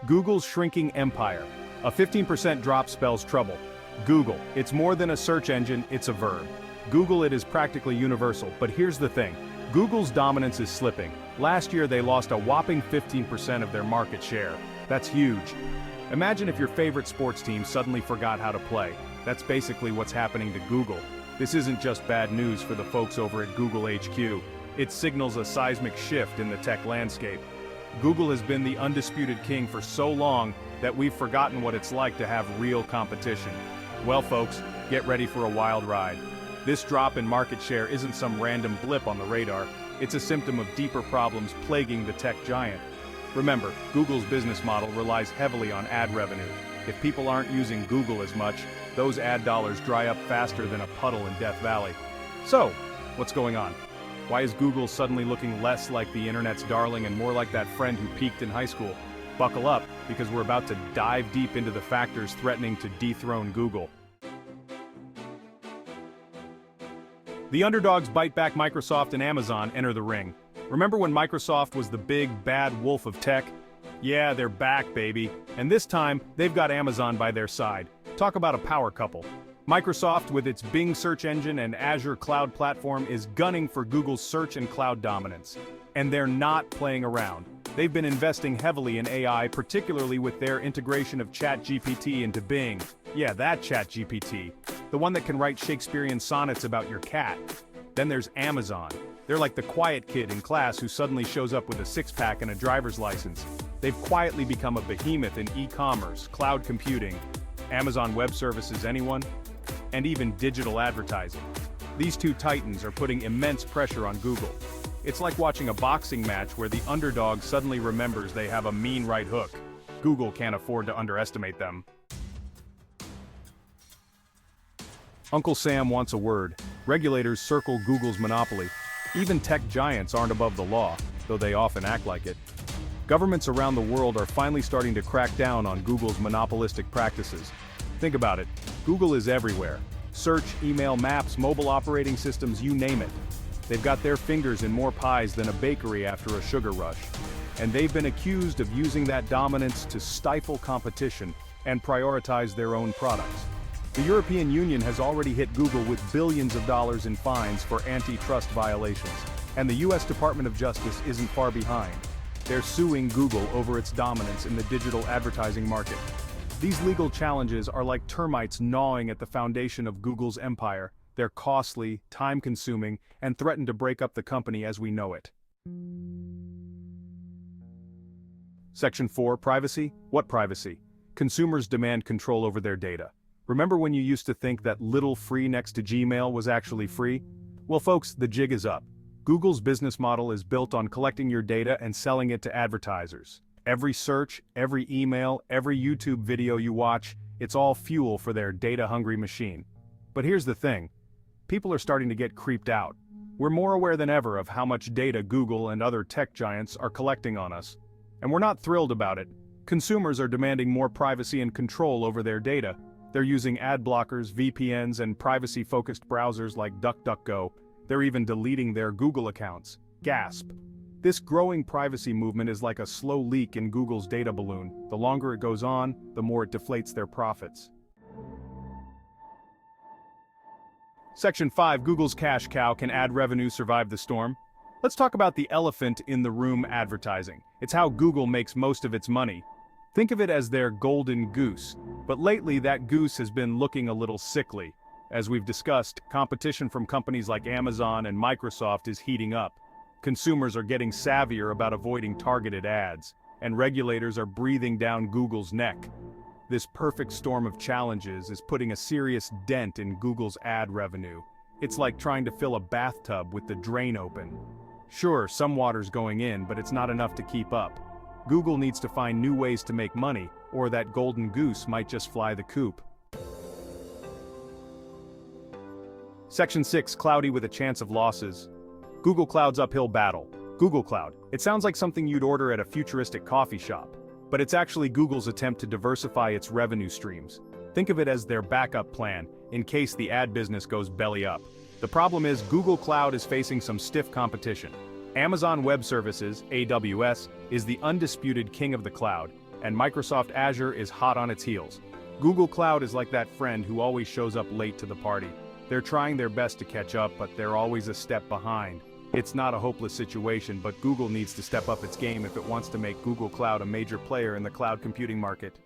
Google's shrinking empire. A 15% drop spells trouble. Google, it's more than a search engine, it's a verb. Google it is practically universal, but here's the thing. Google's dominance is slipping. Last year they lost a whopping 15% of their market share. That's huge. Imagine if your favorite sports team suddenly forgot how to play. That's basically what's happening to Google. This isn't just bad news for the folks over at Google HQ. It signals a seismic shift in the tech landscape. Google has been the undisputed king for so long that we've forgotten what it's like to have real competition. Well folks, get ready for a wild ride. This drop in market share isn't some random blip on the radar, it's a symptom of deeper problems plaguing the tech giant. Remember, Google's business model relies heavily on ad revenue. If people aren't using Google as much, those ad dollars dry up faster than a puddle in Death Valley. So, what's going on? Why is Google suddenly looking less like the internet's darling and more like that friend who peaked in high school? Buckle up, because we're about to dive deep into the factors threatening to dethrone Google. The underdogs bite back. Microsoft and Amazon enter the ring. Remember when Microsoft was the big, bad wolf of tech? Yeah, they're back, baby. And this time, they've got Amazon by their side. Talk about a power couple. Microsoft, with its Bing search engine and Azure cloud platform, is gunning for Google's search and cloud dominance. And they're not playing around. They've been investing heavily in AI, particularly with their integration of ChatGPT into Bing. Yeah, that ChatGPT. The one that can write Shakespearean sonnets about your cat. Then there's Amazon. They're like the quiet kid in class who suddenly shows up with a six-pack and a driver's license. They've quietly become a behemoth in e-commerce, cloud computing, Amazon Web Services, anyone? And even digital advertising. These two titans are putting immense pressure on Google. It's like watching a boxing match where the underdog suddenly remembers they have a mean right hook. Google can't afford to underestimate them. Uncle Sam wants a word. Regulators circle Google's monopoly. Even tech giants aren't above the law, though they often act like it. Governments around the world are finally starting to crack down on Google's monopolistic practices. Think about it. Google is everywhere. Search, email, maps, mobile operating systems, you name it. They've got their fingers in more pies than a bakery after a sugar rush. And they've been accused of using that dominance to stifle competition and prioritize their own products. The European Union has already hit Google with billions of dollars in fines for antitrust violations. And the US Department of Justice isn't far behind. They're suing Google over its dominance in the digital advertising market. These legal challenges are like termites gnawing at the foundation of Google's empire. They're costly, time-consuming, and threaten to break up the company as we know it. Section 4, Privacy. What privacy? Consumers demand control over their data. Remember when you used to think that little free next to Gmail was actually free? Well folks, the jig is up. Google's business model is built on collecting your data and selling it to advertisers. Every search, every email, every YouTube video you watch, it's all fuel for their data-hungry machine. But here's the thing. People are starting to get creeped out. We're more aware than ever of how much data Google and other tech giants are collecting on us. And we're not thrilled about it. Consumers are demanding more privacy and control over their data. They're using ad blockers, VPNs, and privacy-focused browsers like DuckDuckGo. They're even deleting their Google accounts. Gasp. This growing privacy movement is like a slow leak in Google's data balloon. The longer it goes on, the more it deflates their profits. Section 5, Google's cash cow. Can ad revenue survive the storm? Let's talk about the elephant in the room: advertising. It's how Google makes most of its money. Think of it as their golden goose. But lately that goose has been looking a little sickly. As we've discussed, competition from companies like Amazon and Microsoft is heating up. Consumers are getting savvier about avoiding targeted ads, and regulators are breathing down Google's neck. This perfect storm of challenges is putting a serious dent in Google's ad revenue. It's like trying to fill a bathtub with the drain open. Sure, some water's going in, but it's not enough to keep up. Google needs to find new ways to make money, or that golden goose might just fly the coop. Section 6, Cloudy with a chance of losses. Google Cloud's uphill battle. Google Cloud. It sounds like something you'd order at a futuristic coffee shop. But it's actually Google's attempt to diversify its revenue streams. Think of it as their backup plan, in case the ad business goes belly up. The problem is Google Cloud is facing some stiff competition. Amazon Web Services, AWS, is the undisputed king of the cloud, and Microsoft Azure is hot on its heels. Google Cloud is like that friend who always shows up late to the party. They're trying their best to catch up, but they're always a step behind. It's not a hopeless situation, but Google needs to step up its game if it wants to make Google Cloud a major player in the cloud computing market.